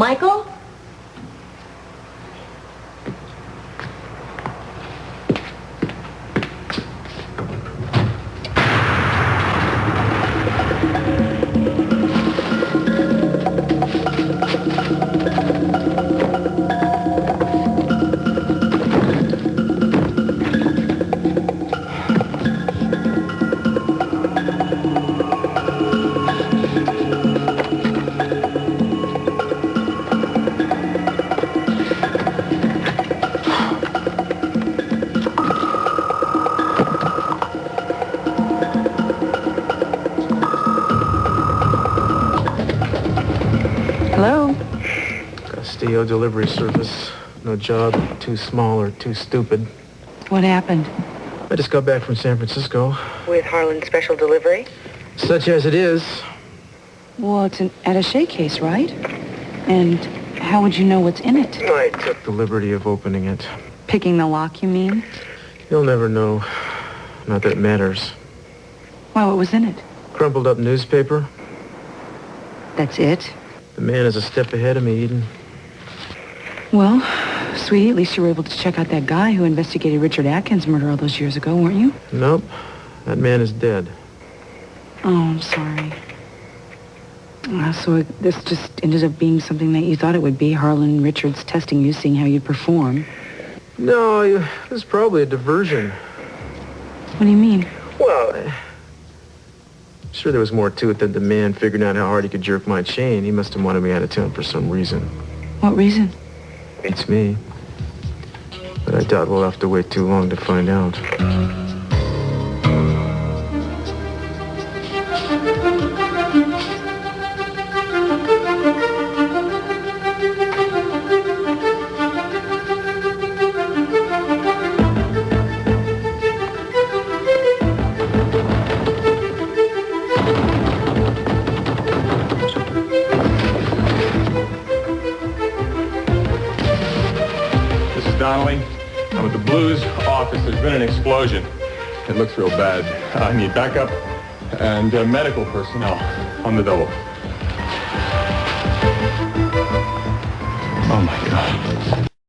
Michael? Hello? Castillo delivery service. No job, too small or too stupid. What happened? I just got back from San Francisco. With Harlan Special Delivery? Such as it is. Well, it's an attaché case, right? And how would you know what's in it? I took the liberty of opening it. Picking the lock, you mean? You'll never know. Not that it matters. Why, what was in it? Crumpled up newspaper. That's it? The man is a step ahead of me, Eden. Well, sweetie, at least you were able to check out that guy who investigated Richard Atkins' murder all those years ago, weren't you? Nope. That man is dead. Oh, I'm sorry. So this just ended up being something that you thought it would be, Harlan Richards testing you, seeing how you'd perform. No, it was probably a diversion. What do you mean? Well, I'm sure there was more to it than the man figuring out how hard he could jerk my chain. He must have wanted me out of town for some reason. What reason? Beats me. But I doubt we'll have to wait too long to find out. Donnelly, I'm at the Blues office. There's been an explosion. It looks real bad. I need backup and medical personnel on the double. Oh, my God.